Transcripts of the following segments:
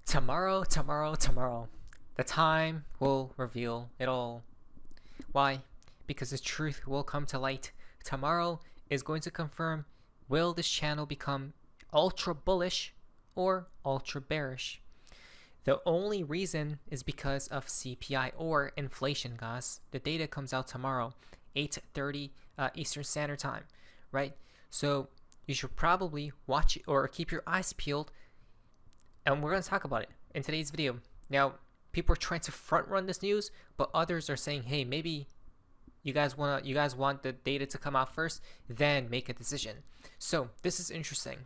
Tomorrow, tomorrow, tomorrow. The time will reveal it all. Why? Because the truth will come to light. Tomorrow is going to confirm, will this channel become ultra bullish or ultra bearish? The only reason is because of CPI or inflation, guys. The data comes out tomorrow, 8:30 Eastern Standard Time, right? So you should probably watch it or keep your eyes peeled, and we're going to talk about it in today's video. Now, people are trying to front run this news, but others are saying, hey, maybe you guys want the data to come out first, then make a decision. So this is interesting.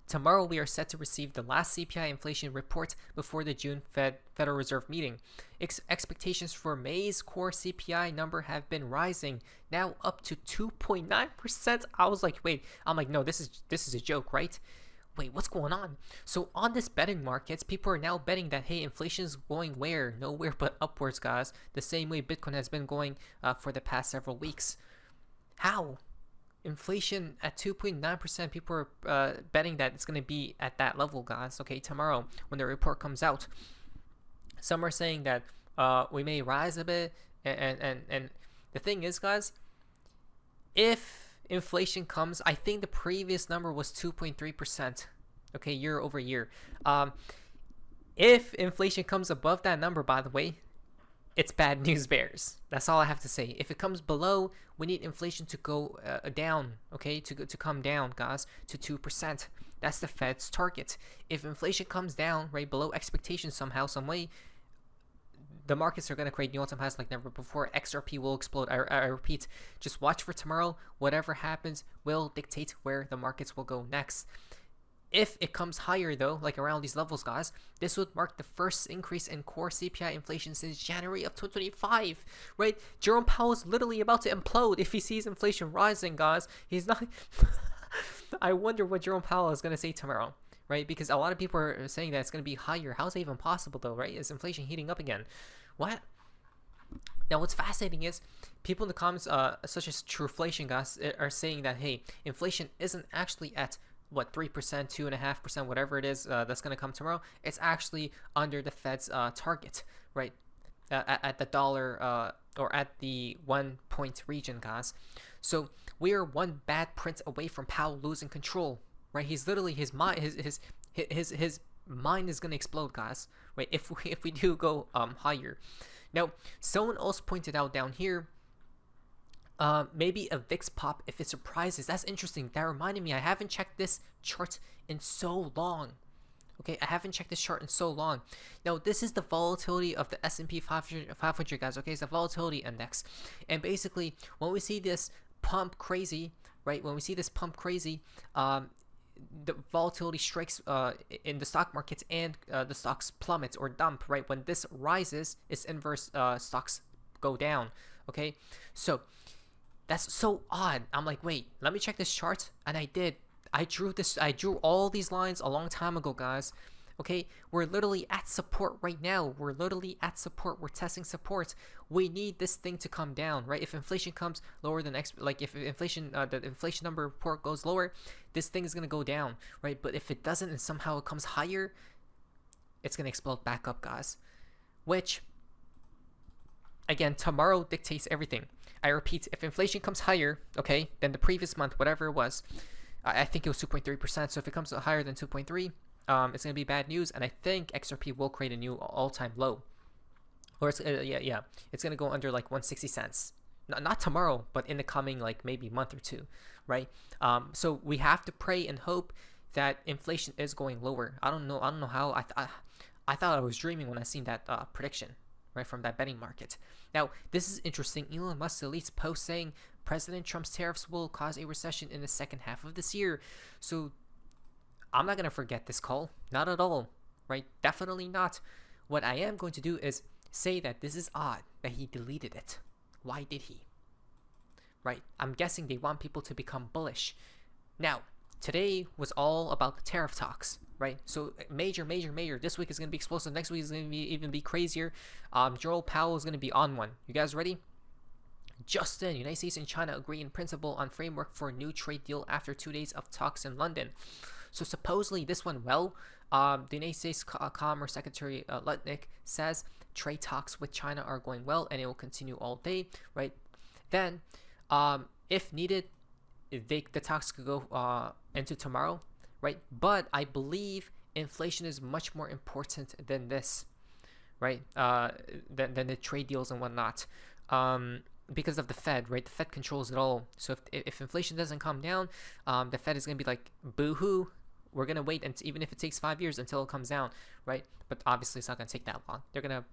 Tomorrow, we are set to receive the last CPI inflation report before the June Federal Reserve meeting. Expectations for May's core CPI number have been rising, now up to 2.9%. I was like, wait, I'm like, no, this is a joke, right? Wait, what's going on? So on this betting markets, people are now betting that, hey, inflation is going where? Nowhere but upwards, guys. The same way Bitcoin has been going for the past several weeks. How? Inflation at 2.9%, people are betting that it's going to be at that level, guys. Okay, tomorrow when the report comes out, some are saying that we may rise a bit, and the thing is, guys, if inflation comes, I think the previous number was 2.3%, okay, year over year. If inflation comes above that number, by the way, it's bad news bears. That's all I have to say. If it comes below, we need inflation to go down, okay, to come down, guys, to 2%. That's the Fed's target. If inflation comes down, right, below expectations somehow, some way, the markets are going to create new all-time highs like never before. XRP will explode. I repeat, just watch for tomorrow. Whatever happens will dictate where the markets will go next. If it comes higher, though, like around these levels, guys, this would mark the first increase in core CPI inflation since January of 2025, right? Jerome Powell is literally about to implode if he sees inflation rising, guys. He's not... I wonder what Jerome Powell is going to say tomorrow, right? Because a lot of people are saying that it's going to be higher. How's that even possible, though, right? Is inflation heating up again? What? Now, what's fascinating is people in the comments, such as Trueflation, guys, are saying that, hey, inflation isn't actually at what, 3%, 2.5%, whatever it is that's going to come tomorrow. It's actually under the Fed's target, right? At the dollar or at the 1 point region, guys. So we are one bad print away from Powell losing control, right? He's literally, his mind is going to explode, guys, right? If we do go higher. Now, someone else pointed out down here, maybe a VIX pop if it surprises. That's interesting. That reminded me, I haven't checked this chart in so long. Okay, I haven't checked this chart in so long. Now, this is the volatility of the S&P 500, guys. Okay, it's the volatility index. And basically, when we see this pump crazy, right? When we see this pump crazy, the volatility strikes in the stock markets, and the stocks plummet or dump, right? When this rises, its inverse, stocks go down. Okay, so that's so odd. I'm like, wait, let me check this chart, and I did. I drew all these lines a long time ago, guys. Okay, we're literally at support right now. We're literally at support. We're testing support. We need this thing to come down, right? If inflation comes lower than if inflation, the inflation number report goes lower, this thing is gonna go down, right? But if it doesn't and somehow it comes higher, it's gonna explode back up, guys. Which, again, tomorrow dictates everything. I repeat, if inflation comes higher, okay, than the previous month, whatever it was, I think it was 2.3%. So if it comes higher than 2.3, it's going to be bad news, and I think XRP will create a new all-time low. Or it's it's going to go under like 160 cents. Not tomorrow, but in the coming like maybe month or two, right? So we have to pray and hope that inflation is going lower. I don't know how. I thought I was dreaming when I seen that prediction, right, from that betting market. Now, this is interesting. Elon Musk deletes post saying President Trump's tariffs will cause a recession in the second half of this year. So I'm not going to forget this call. Not at all, right? Definitely not. What I am going to do is say that this is odd that he deleted it. Why did he? Right? I'm guessing they want people to become bullish. Now, today was all about the tariff talks, right? So major. This week is going to be explosive. Next week is going to be even crazier. Jerome Powell is going to be on one. You guys ready? Justin, United States and China agree in principle on framework for a new trade deal after 2 days of talks in London. So supposedly this went well. The United States Commerce Secretary Lutnick says trade talks with China are going well and it will continue all day, right? Then, if needed, the talks could go into tomorrow, right? But I believe inflation is much more important than this, right? Than the trade deals and whatnot. Because of the Fed, right? The Fed controls it all. So if inflation doesn't come down, the Fed is gonna be like, boo-hoo, we're gonna wait, and even if it takes 5 years until it comes down, right? But obviously it's not gonna take that long. They're gonna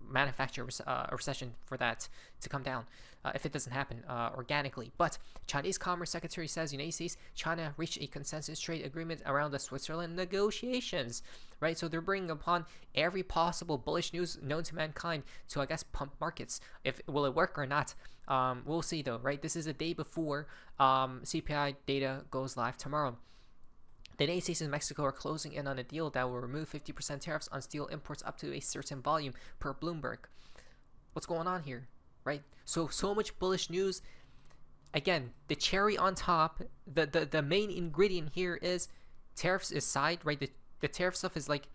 manufacture a recession for that to come down if it doesn't happen organically. But Chinese Commerce Secretary says United States, China reached a consensus trade agreement around the Switzerland negotiations, right? So they're bringing upon every possible bullish news known to mankind to, I guess, pump markets. Will it work or not? We'll see though, right? This is a day before CPI data goes live tomorrow. The United States and Mexico are closing in on a deal that will remove 50% tariffs on steel imports up to a certain volume per Bloomberg. What's going on here, right? So much bullish news. Again, the cherry on top, the main ingredient here is tariffs aside, right? The tariff stuff is like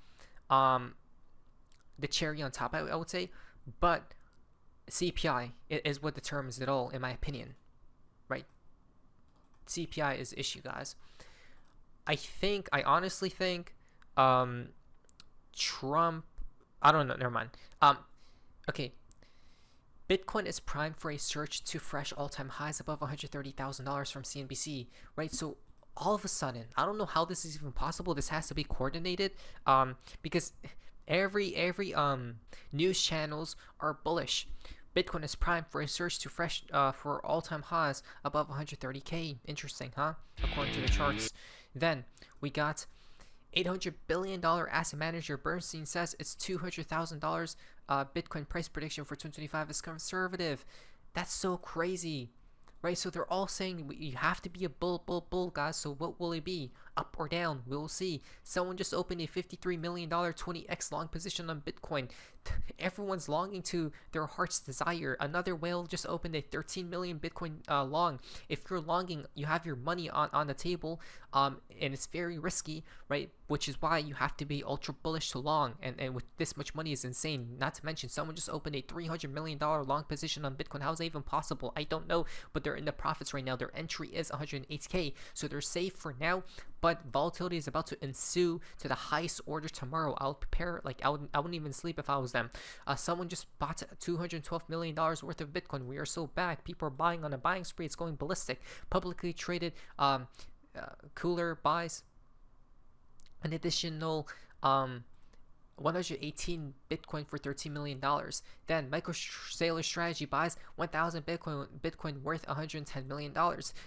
the cherry on top, I would say. But CPI is what determines it all, in my opinion, right? CPI is the issue, guys. I honestly think Trump, I don't know, never mind. Okay. Bitcoin is primed for a surge to fresh all-time highs above $130,000 from CNBC, right? So all of a sudden, I don't know how this is even possible. This has to be coordinated, because every news channels are bullish. Bitcoin is primed for a surge to fresh for all-time highs above 130K. Interesting, huh? According to the charts. Then we got $800 billion asset manager Bernstein says it's $200,000 Bitcoin price prediction for 2025 is conservative. That's so crazy, right? So they're all saying you have to be a bull, guys. So what will it be? Up or down? We'll see. Someone just opened a $53 million 20x long position on Bitcoin. Everyone's longing to their heart's desire. Another whale just opened a 13 million Bitcoin long. If you're longing, you have your money on the table, and it's very risky, right? Which is why you have to be ultra bullish to long. And with this much money is insane. Not to mention, someone just opened a $300 million long position on Bitcoin. How is that even possible? I don't know, but they're in the profits right now. Their entry is 108K, so they're safe for now. But volatility is about to ensue to the highest order tomorrow. I'll prepare, like I wouldn't even sleep if I was them. Someone just bought $212 million worth of Bitcoin. We are so back. People are buying on a buying spree. It's going ballistic. Publicly traded cooler buys an additional 118 Bitcoin for $13 million. Then Michael Saylor Strategy buys 1,000 Bitcoin worth $110 million.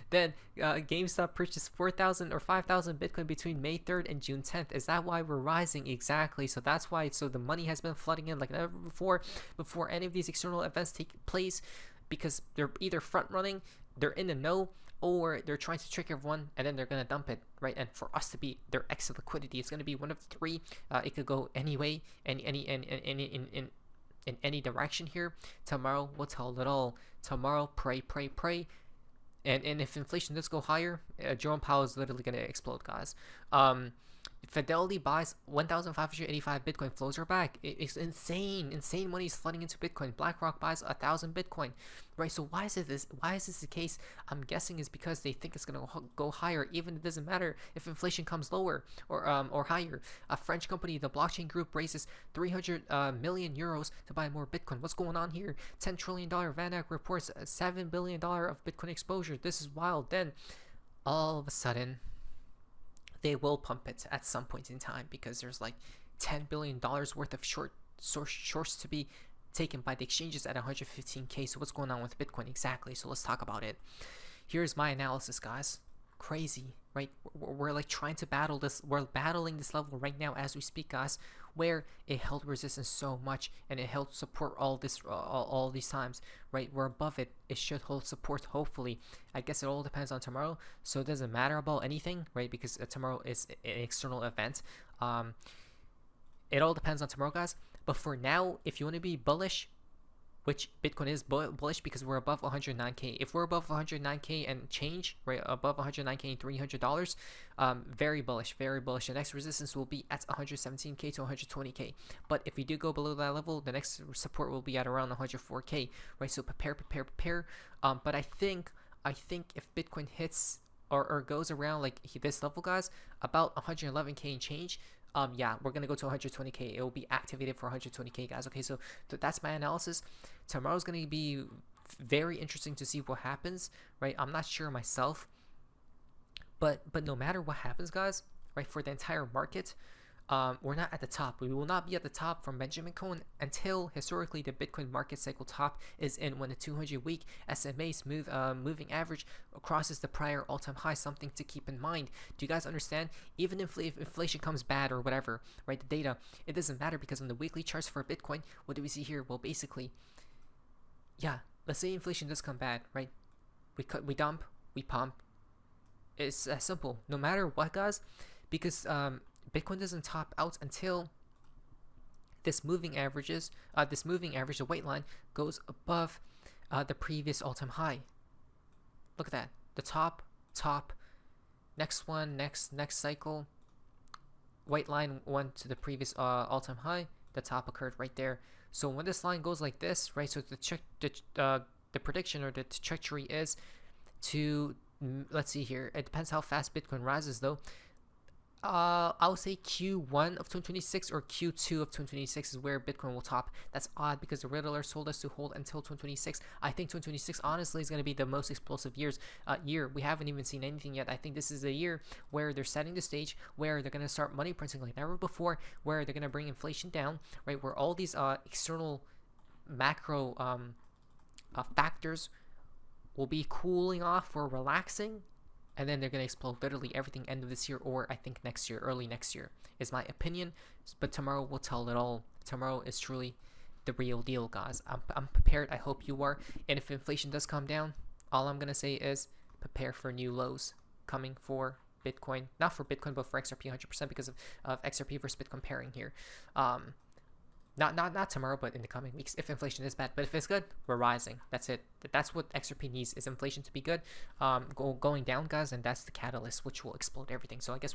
Then GameStop purchased 4,000 or 5,000 Bitcoin between May 3rd and June 10th. Is that why we're rising? Exactly. So that's why. So the money has been flooding in like never before any of these external events take place, because they're either front running, they're in the know, or they're trying to trick everyone and then they're going to dump it, right? And for us to be their exit liquidity, it's going to be one of the three. It could go any way, in any direction here. Tomorrow will tell it all. Tomorrow, pray. And if inflation does go higher, Jerome Powell is literally going to explode, guys. Fidelity buys 1,585 Bitcoin. Flows are back. It's insane money is flooding into Bitcoin. BlackRock buys 1,000 Bitcoin, right? So why is this the case? I'm guessing is because they think it's gonna go higher, even it doesn't matter if inflation comes lower or higher. A French company, the blockchain group, raises 300 million euros to buy more Bitcoin. What's going on here? $10 trillion VanEck reports $7 billion of Bitcoin exposure. This is wild. Then all of a sudden, they will pump it at some point in time, because there's like $10 billion worth of shorts to be taken by the exchanges at 115K. So what's going on with Bitcoin exactly? So let's talk about it. Here's my analysis, guys. Crazy, right? We're like trying to battle this. We're battling this level right now as we speak, guys, where it held resistance so much and it held support all these times, right? We're above it. It should hold support, hopefully. I guess it all depends on tomorrow, so it doesn't matter about anything, right? Because tomorrow is an external event. It all depends on tomorrow, guys. But for now, if you want to be bullish, which Bitcoin is bullish because we're above 109k. If we're above 109k and change, right, above 109k and $300, very bullish, very bullish. The next resistance will be at 117k to 120k. But if we do go below that level, the next support will be at around 104k, right? So prepare. But I think if Bitcoin hits or goes around like this level, guys, about 111k and change, yeah, we're gonna go to 120k. It will be activated for 120k, guys. Okay, so that's my analysis. Tomorrow's gonna be very interesting to see what happens, right? I'm not sure myself, but no matter what happens, guys, right, for the entire market, we're not at the top. We will not be at the top from Benjamin Cohen until historically the Bitcoin market cycle top is in when the 200-week SMA moving average crosses the prior all-time high. Something to keep in mind. Do you guys understand? Even if inflation comes bad or whatever, right? The data, it doesn't matter because on the weekly charts for Bitcoin, what do we see here? Well, basically, yeah, let's say inflation does come bad, right? We dump, we pump. It's as simple. No matter what, guys, because Bitcoin doesn't top out until this moving average, the white line, goes above the previous all-time high. Look at that. The top, next one, next cycle, white line went to the previous all-time high. The top occurred right there. So when this line goes like this, right? So the prediction or the trajectory is to, let's see here. It depends how fast Bitcoin rises, though. I'll say Q1 of 2026 or Q2 of 2026 is where Bitcoin will top. That's odd because the red alert told us to hold until 2026. I think 2026 honestly is going to be the most explosive year. We haven't even seen anything yet. I think this is a year where they're setting the stage, where they're going to start money printing like never before, where they're going to bring inflation down, right? Where all these external macro factors will be cooling off or relaxing. And then they're going to explode literally everything end of this year, or I think next year, early next year, is my opinion. But tomorrow will tell it all. Tomorrow is truly the real deal, guys. I'm prepared. I hope you are. And if inflation does come down, all I'm going to say is prepare for new lows coming for Bitcoin. Not for Bitcoin, but for XRP 100% because of XRP versus Bitcoin pairing here. Not tomorrow, but in the coming weeks if inflation is bad. But if it's good, we're rising. That's it. That's what XRP needs, is inflation to be good, going down, guys, and that's the catalyst which will explode everything. So I guess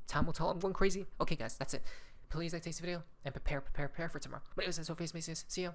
time will tell. I'm going crazy. Okay, guys, that's it. Please like this video and prepare for tomorrow. But anyways, that's all. See you.